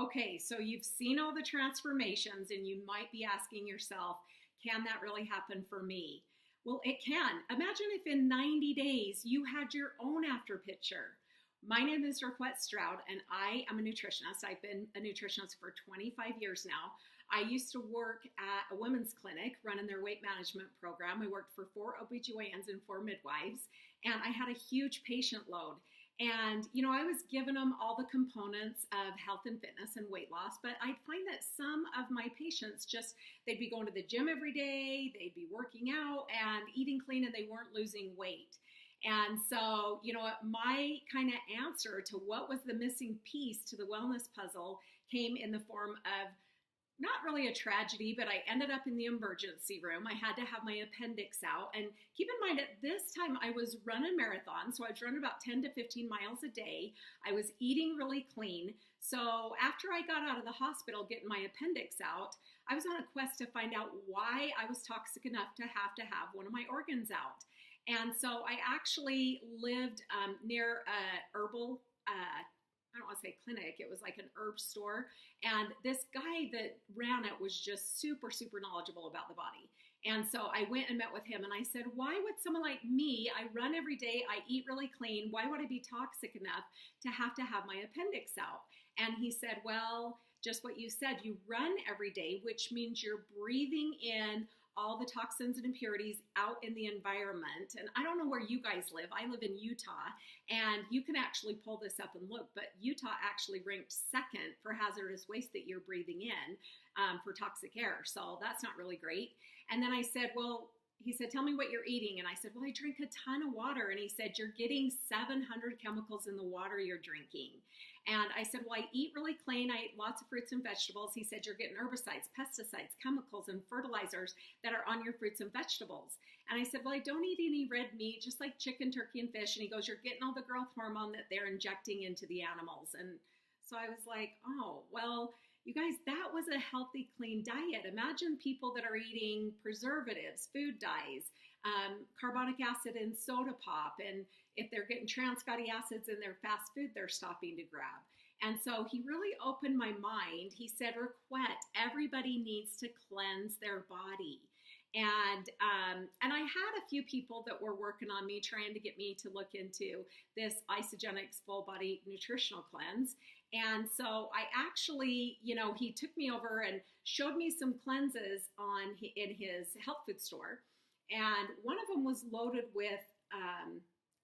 Okay, so you've seen all the transformations and you might be asking yourself, can that really happen for me? Well, it can. Imagine if in 90 days you had your own after picture. My name is Raquette Stroud, and I am a nutritionist. I've been a nutritionist for 25 years now. I used to work at a women's clinic running their weight management program. I worked for 4 OBGYNs and 4 midwives, and I had a huge patient load. And, I was giving them all the components of health and fitness and weight loss, but I'd find that some of my patients just, they'd be going to the gym every day, they'd be working out and eating clean, and they weren't losing weight. And so, my kind of answer to what was the missing piece to the wellness puzzle came in the form of not really a tragedy, but I ended up in the emergency room. I had to have my appendix out. And keep in mind, at this time, I was running marathons. So I was running about 10 to 15 miles a day. I was eating really clean. So after I got out of the hospital getting my appendix out, I was on a quest to find out why I was toxic enough to have one of my organs out. And so I actually lived near a herbal I don't want to say clinic, it was like an herb store. And this guy that ran it was just super, super knowledgeable about the body. And so I went and met with him and I said, why would someone like me, I run every day, I eat really clean, why would I be toxic enough to have my appendix out? And he said, well, just what you said, you run every day, which means you're breathing in all the toxins and impurities out in the environment. And I don't know where you guys live. I live in Utah, and you can actually pull this up and look, but Utah actually ranked second for hazardous waste that you're breathing in for toxic air. So that's not really great. And then I said, well, he said, tell me what you're eating. And I said, well, I drink a ton of water. And he said, you're getting 700 chemicals in the water you're drinking. And I said, well, I eat really clean. I eat lots of fruits and vegetables. He said, you're getting herbicides, pesticides, chemicals, and fertilizers that are on your fruits and vegetables. And I said, well, I don't eat any red meat, just like chicken, turkey, and fish. And he goes, you're getting all the growth hormone that they're injecting into the animals. And so I was like, oh, well, you guys, that was a healthy, clean diet. Imagine people that are eating preservatives, food dyes, carbonic acid in soda pop, and if they're getting trans fatty acids in their fast food, they're stopping to grab. And so he really opened my mind. He said, Raquette, everybody needs to cleanse their body. And I had a few people that were working on me, trying to get me to look into this Isogenics full body nutritional cleanse. And so I actually, he took me over and showed me some cleanses in his health food store. And one of them was loaded with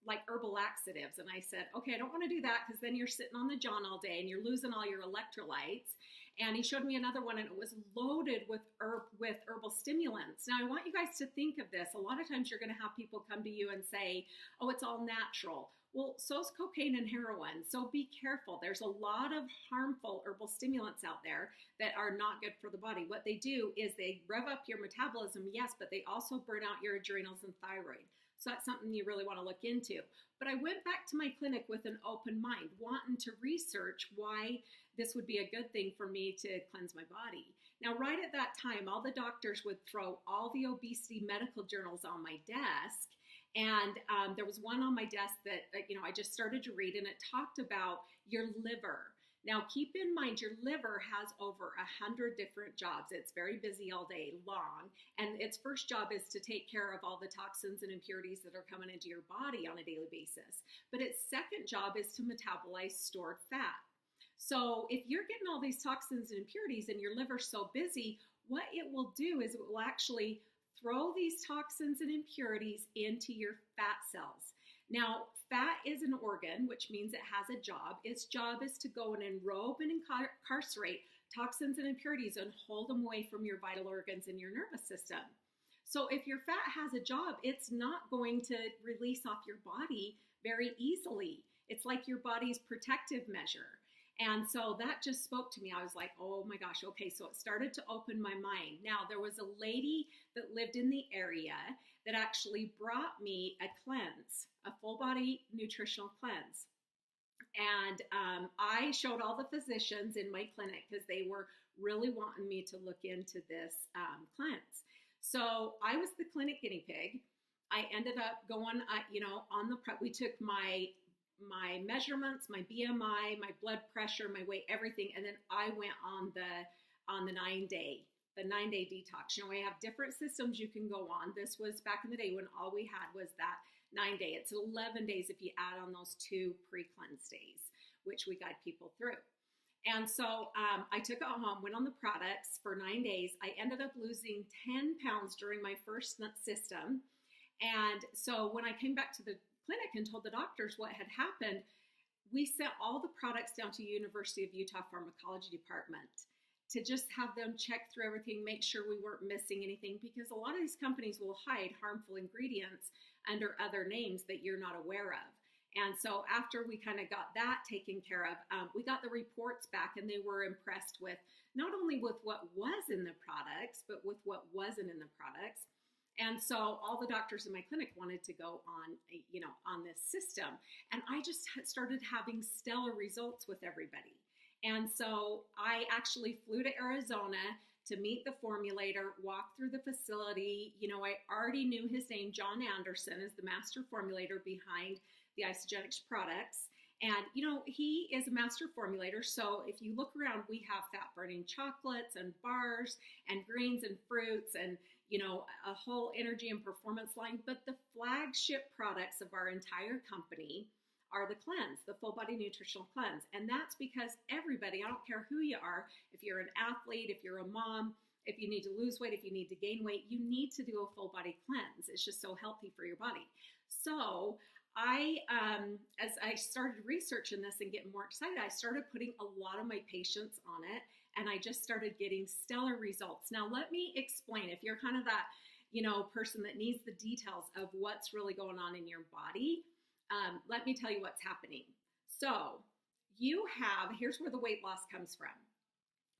like herbal laxatives. And I said, okay, I don't want to do that because then you're sitting on the john all day and you're losing all your electrolytes. And he showed me another one and it was loaded with herbal stimulants. Now I want you guys to think of this. A lot of times you're going to have people come to you and say, oh, it's all natural. Well, so's cocaine and heroin. So be careful. There's a lot of harmful herbal stimulants out there that are not good for the body. What they do is they rev up your metabolism, yes, but they also burn out your adrenals and thyroid. So that's something you really want to look into. But I went back to my clinic with an open mind, wanting to research why this would be a good thing for me to cleanse my body. Now, right at that time, all the doctors would throw all the obesity medical journals on my desk. And there was one on my desk that, I just started to read, and it talked about your liver. Now, keep in mind, your liver has over 100 different jobs. It's very busy all day long. And its first job is to take care of all the toxins and impurities that are coming into your body on a daily basis. But its second job is to metabolize stored fat. So if you're getting all these toxins and impurities and your liver's so busy, what it will do is it will actually throw these toxins and impurities into your fat cells. Now, fat is an organ, which means it has a job. Its job is to go and enrobe and incarcerate toxins and impurities and hold them away from your vital organs and your nervous system. So if your fat has a job, it's not going to release off your body very easily. It's like your body's protective measure. And so that just spoke to me. I was like, oh my gosh, okay. So it started to open my mind. Now, there was a lady that lived in the area that actually brought me a cleanse, a full body nutritional cleanse. And I showed all the physicians in my clinic because they were really wanting me to look into this cleanse. So I was the clinic guinea pig. I ended up going, on the prep. We took my my measurements, my BMI, my blood pressure, my weight, everything, and then I went on the 9-day detox. You know, we have different systems you can go on. This was back in the day when all we had was that 9-day. It's 11 days if you add on those 2 pre-cleanse days, which we guide people through. And so I took it home, went on the products for 9 days. I ended up losing 10 pounds during my first system. And so when I came back to the clinic and told the doctors what had happened, we sent all the products down to University of Utah Pharmacology Department to just have them check through everything, make sure we weren't missing anything, because a lot of these companies will hide harmful ingredients under other names that you're not aware of. And so after we kind of got that taken care of, we got the reports back, and they were impressed with not only with what was in the products, but with what wasn't in the products. And so all the doctors in my clinic wanted to go on, on this system. And I just started having stellar results with everybody. And so I actually flew to Arizona to meet the formulator, walk through the facility. You know, I already knew his name. John Anderson is the master formulator behind the Isagenix products. And, you know, he is a master formulator. So if you look around, we have fat burning chocolates and bars and greens and fruits and, you know, a whole energy and performance line. But the flagship products of our entire company are the cleanse, the full body nutritional cleanse. And that's because everybody, I don't care who you are, if you're an athlete, if you're a mom, if you need to lose weight, if you need to gain weight, you need to do a full body cleanse. It's just so healthy for your body. So as I started researching this and getting more excited, I started putting a lot of my patients on it, and I just started getting stellar results. Now, let me explain. If you're kind of that, you know, person that needs the details of what's really going on in your body, let me tell you what's happening. So here's where the weight loss comes from.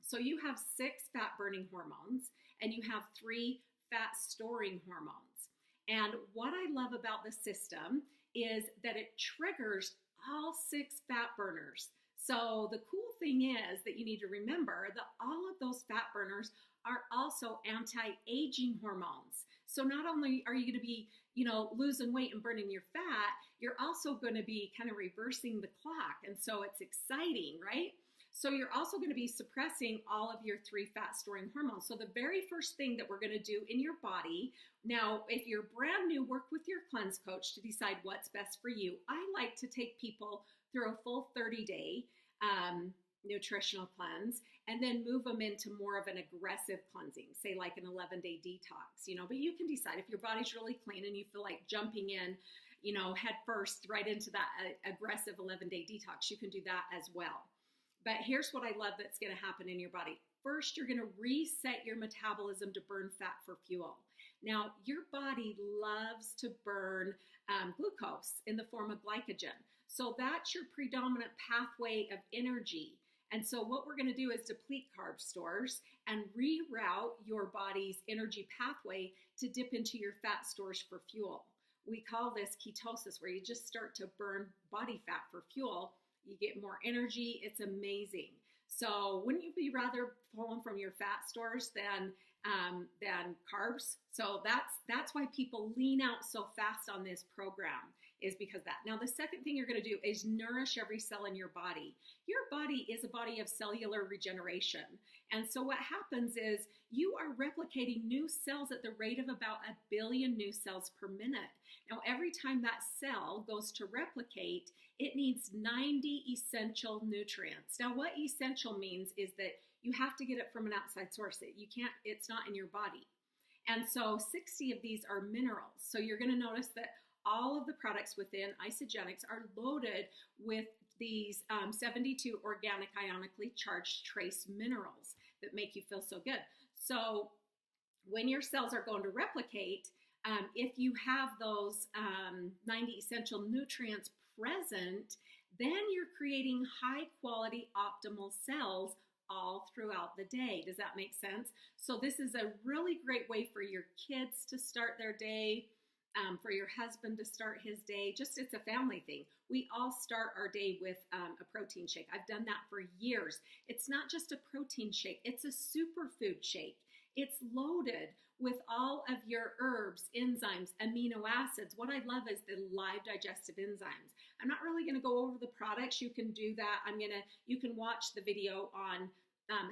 So you have 6 fat burning hormones, and you have 3 fat storing hormones. And what I love about the system is that it triggers all 6 fat burners. So the cool thing is that you need to remember that all of those fat burners are also anti-aging hormones. So not only are you going to be, you know, losing weight and burning your fat, you're also going to be kind of reversing the clock. And so it's exciting, right? So you're also going to be suppressing all of your 3 fat storing hormones. So the very first thing that we're going to do in your body, now, if you're brand new, work with your cleanse coach to decide what's best for you. I like to take people through a full 30-day nutritional cleanse and then move them into more of an aggressive cleansing, say like an 11-day detox, you know, but you can decide if your body's really clean and you feel like jumping in, you know, head first right into that aggressive 11-day detox, you can do that as well. But here's what I love that's going to happen in your body. First, you're going to reset your metabolism to burn fat for fuel. Now, your body loves to burn glucose in the form of glycogen. So that's your predominant pathway of energy. And so what we're going to do is deplete carb stores and reroute your body's energy pathway to dip into your fat stores for fuel. We call this ketosis, where you just start to burn body fat for fuel. You get more energy. It's amazing. So wouldn't you be rather pulling from your fat stores than carbs? So that's why people lean out so fast on this program, is because of that. Now, the second thing you're going to do is nourish every cell in your body. Your body is a body of cellular regeneration. And so what happens is you are replicating new cells at the rate of about 1 billion new cells per minute. Now, every time that cell goes to replicate, it needs 90 essential nutrients. Now, what essential means is that you have to get it from an outside source. It's not in your body. And so 60 of these are minerals. So you're going to notice that all of the products within Isagenix are loaded with these 72 organic ionically charged trace minerals that make you feel so good. So when your cells are going to replicate, if you have those 90 essential nutrients present, then you're creating high quality optimal cells all throughout the day. Does that make sense? So this is a really great way for your kids to start their day, for your husband to start his day. Just, it's a family thing. We all start our day with a protein shake. I've done that for years. It's not just a protein shake. It's a superfood shake. It's loaded with all of your herbs, enzymes, amino acids. What I love is the live digestive enzymes. I'm not really going to go over the products. You can do that. You can watch the video on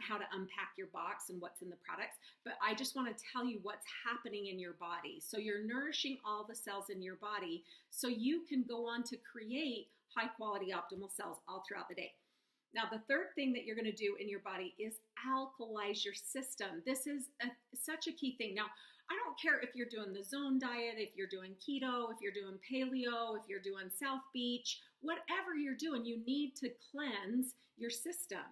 how to unpack your box and what's in the products. But I just want to tell you what's happening in your body. So you're nourishing all the cells in your body so you can go on to create high quality optimal cells all throughout the day. Now, the third thing that you're going to do in your body is alkalize your system. This is such a key thing. Now, I don't care if you're doing the zone diet, if you're doing keto, if you're doing paleo, if you're doing South Beach, whatever you're doing, you need to cleanse your system.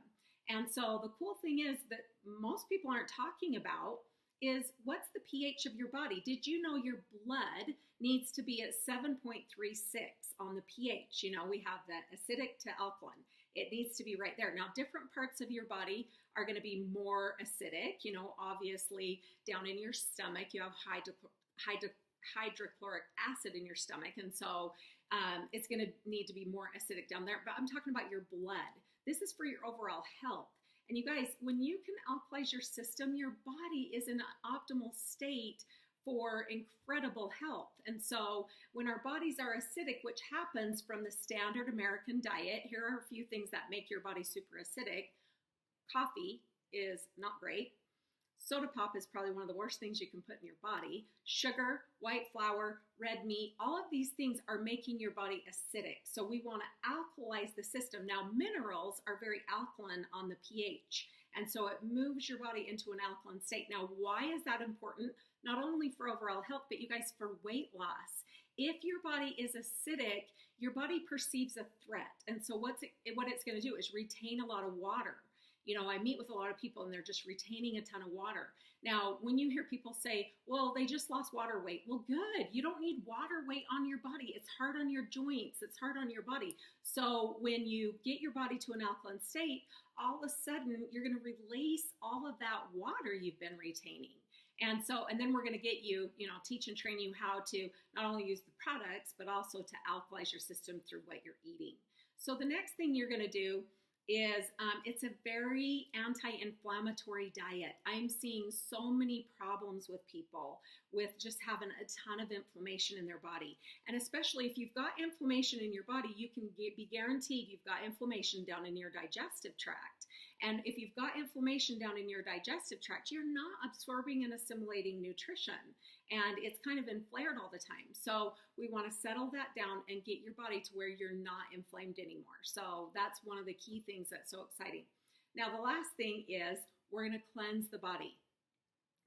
And so the cool thing is that most people aren't talking about is what's the pH of your body? Did you know your blood needs to be at 7.36 on the pH? You know, we have that acidic to alkaline. It needs to be right there. Now, different parts of your body are going to be more acidic. You know, obviously down in your stomach, you have hydrochloric acid in your stomach. And so it's going to need to be more acidic down there. But I'm talking about your blood. This is for your overall health. And you guys, when you can alkalize your system, your body is in an optimal state for incredible health. And so when our bodies are acidic, which happens from the standard American diet, here are a few things that make your body super acidic. Coffee is not great. Soda pop is probably one of the worst things you can put in your body. Sugar, white flour, red meat, all of these things are making your body acidic. So we want to alkalize the system. Now, minerals are very alkaline on the pH. And so it moves your body into an alkaline state. Now, why is that important? Not only for overall health, but you guys, for weight loss. If your body is acidic, your body perceives a threat. And so what it's going to do is retain a lot of water. You know, I meet with a lot of people and they're just retaining a ton of water. Now, when you hear people say, well, they just lost water weight. Well, good. You don't need water weight on your body. It's hard on your joints. It's hard on your body. So when you get your body to an alkaline state, all of a sudden you're going to release all of that water you've been retaining. And then we're going to get you, teach and train you how to not only use the products, but also to alkalize your system through what you're eating. So the next thing you're going to do is it's a very anti-inflammatory diet. I'm seeing so many problems with people with just having a ton of inflammation in their body. And especially if you've got inflammation in your body, you can be guaranteed you've got inflammation down in your digestive tract. And if you've got inflammation down in your digestive tract, you're not absorbing and assimilating nutrition. And it's kind of inflamed all the time. So we want to settle that down and get your body to where you're not inflamed anymore. So that's one of the key things that's so exciting. Now, the last thing is we're going to cleanse the body.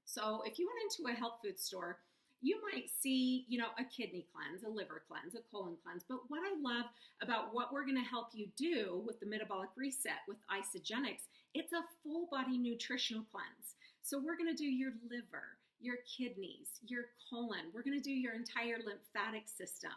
So if you went into a health food store, you might see, a kidney cleanse, a liver cleanse, a colon cleanse. But what I love about what we're going to help you do with the metabolic reset with Isogenics, it's a full body nutritional cleanse. So we're going to do your liver, your kidneys, your colon. We're going to do your entire lymphatic system.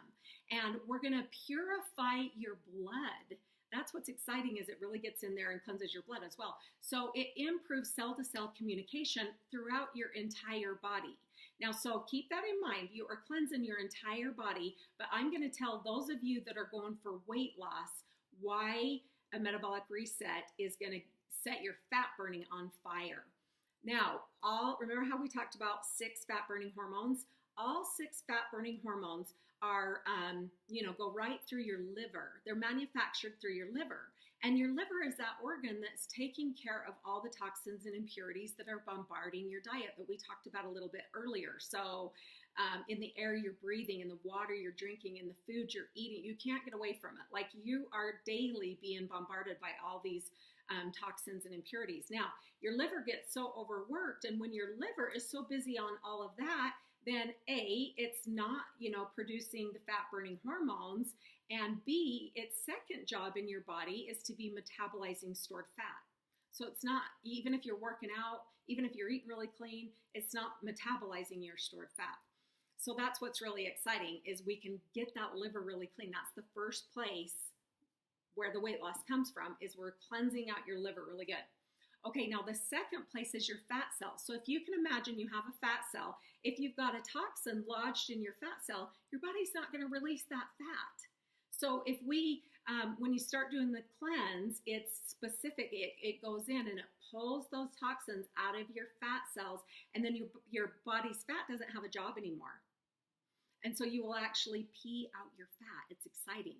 And we're going to purify your blood. That's what's exciting, is it really gets in there and cleanses your blood as well. So it improves cell-to-cell communication throughout your entire body. Now, so keep that in mind. You are cleansing your entire body, but I'm going to tell those of you that are going for weight loss why a metabolic reset is going to set your fat burning on fire. Now, remember how we talked about 6 fat burning hormones? All 6 fat burning hormones are, go right through your liver. They're manufactured through your liver. And your liver is that organ that's taking care of all the toxins and impurities that are bombarding your diet that we talked about a little bit earlier. So in the air you're breathing, in the water you're drinking, in the food you're eating, you can't get away from it. Like, you are daily being bombarded by all these toxins and impurities. Now, your liver gets so overworked, and when your liver is so busy on all of that, then A, it's not, producing the fat-burning hormones, and B, its second job in your body is to be metabolizing stored fat. So it's not, even if you're working out, even if you're eating really clean, it's not metabolizing your stored fat. So that's what's really exciting, is we can get that liver really clean. That's the first place where the weight loss comes from, is we're cleansing out your liver really good. Okay, now the second place is your fat cell. So if you can imagine you have a fat cell, if you've got a toxin lodged in your fat cell, your body's not going to release that fat. So if when you start doing the cleanse, it's specific, it goes in and it pulls those toxins out of your fat cells, and then your body's fat doesn't have a job anymore. And so you will actually pee out your fat. It's exciting.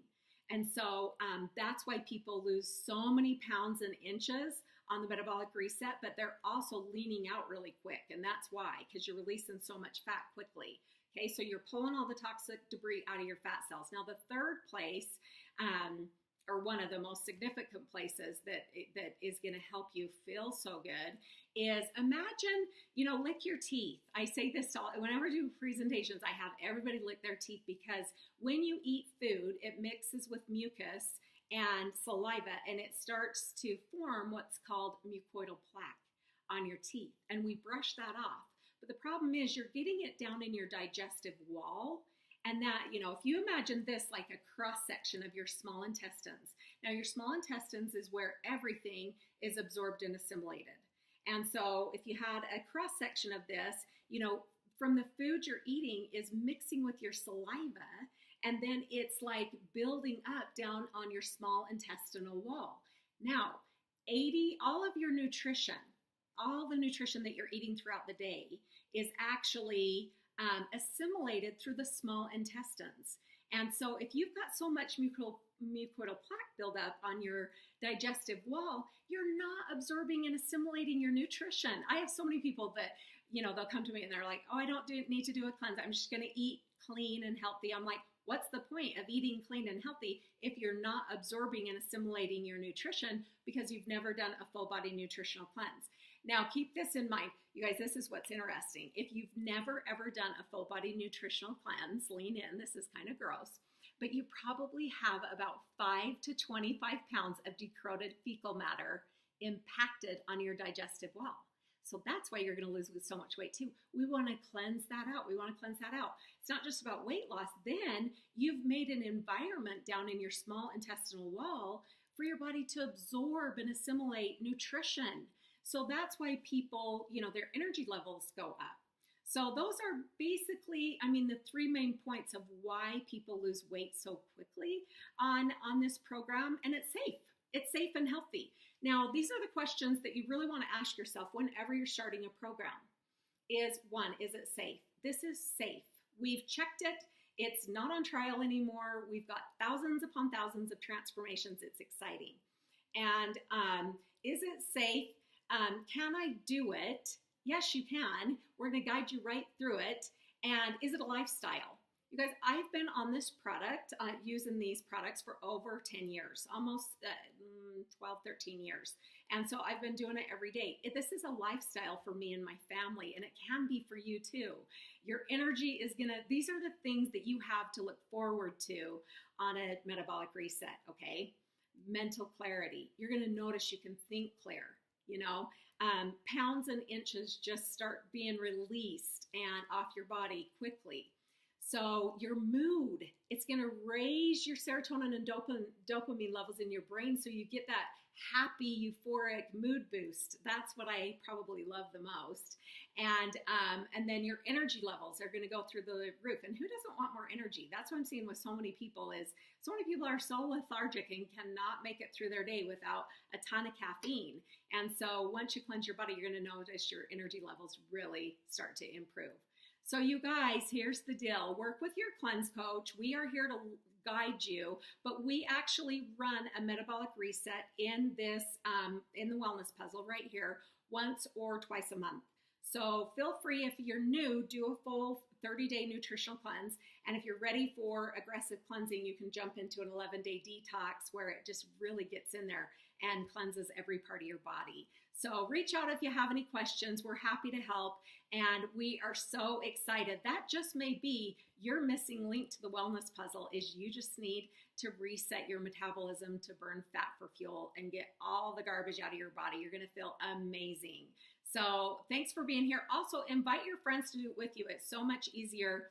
And so that's why people lose so many pounds and inches on the metabolic reset, but they're also leaning out really quick. And that's why, because you're releasing so much fat quickly. Okay, so you're pulling all the toxic debris out of your fat cells. Now, the third place, or one of the most significant places that is going to help you feel so good is imagine, lick your teeth. I say this whenever I do presentations, I have everybody lick their teeth, because when you eat food, it mixes with mucus and saliva, and it starts to form what's called mucoidal plaque on your teeth, and we brush that off. But the problem is you're getting it down in your digestive wall. And that, if you imagine this like a cross section of your small intestines. Now, your small intestines is where everything is absorbed and assimilated. And so if you had a cross section of this, from the food you're eating is mixing with your saliva, and then it's like building up down on your small intestinal wall. Now, all of your nutrition, all the nutrition that you're eating throughout the day is actually assimilated through the small intestines. And so if you've got so much mucoidal plaque buildup on your digestive wall, you're not absorbing and assimilating your nutrition. I have so many people that, they'll come to me and they're like, oh, I don't need to do a cleanse. I'm just going to eat clean and healthy. I'm like, what's the point of eating clean and healthy if you're not absorbing and assimilating your nutrition because you've never done a full body nutritional cleanse? Now, keep this in mind. You guys, this is what's interesting. If you've never, ever done a full body nutritional cleanse, lean in, this is kind of gross, but you probably have about 5 to 25 pounds of decorroded fecal matter impacted on your digestive wall. So that's why you're going to lose so much weight too. We want to cleanse that out. It's not just about weight loss. Then you've made an environment down in your small intestinal wall for your body to absorb and assimilate nutrition. So that's why people, their energy levels go up. So those are basically, the three main points of why people lose weight so quickly on this program. And it's safe. It's safe and healthy. Now, these are the questions that you really want to ask yourself whenever you're starting a program. Is it safe? This is safe. We've checked it. It's not on trial anymore. We've got thousands upon thousands of transformations. It's exciting. And is it safe? Can I do it? Yes, you can. We're going to guide you right through it. And is it a lifestyle? You guys, I've been on this product, using these products for over 10 years, almost 12, 13 years. And so I've been doing it every day. This is a lifestyle for me and my family, and it can be for you too. Your energy is these are the things that you have to look forward to on a metabolic reset, okay? Mental clarity. You're going to notice you can think clear. Pounds and inches just start being released and off your body quickly. So your mood, it's going to raise your serotonin and dopamine levels in your brain, so you get that happy, euphoric mood boost. That's what I probably love the most. And then your energy levels are going to go through the roof. And who doesn't want more energy? That's what I'm seeing with so many people is so many people are so lethargic and cannot make it through their day without a ton of caffeine. And so once you cleanse your body, you're going to notice your energy levels really start to improve. So you guys, here's the deal. Work with your cleanse coach. We are here to guide you, but we actually run a metabolic reset in this, in the wellness puzzle right here, once or twice a month. So feel free, if you're new, do a full 30-day nutritional cleanse. And if you're ready for aggressive cleansing, you can jump into an 11-day detox where it just really gets in there and cleanses every part of your body. So reach out if you have any questions. We're happy to help. And we are so excited. That just may be your missing link to the wellness puzzle, is you just need to reset your metabolism to burn fat for fuel and get all the garbage out of your body. You're going to feel amazing. So thanks for being here. Also, invite your friends to do it with you. It's so much easier.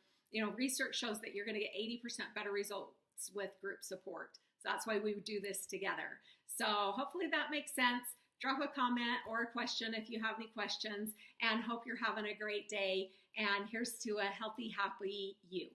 Research shows that you're going to get 80% better results with group support. So that's why we do this together. So hopefully that makes sense. Drop a comment or a question if you have any questions, and hope you're having a great day. And here's to a healthy, happy you.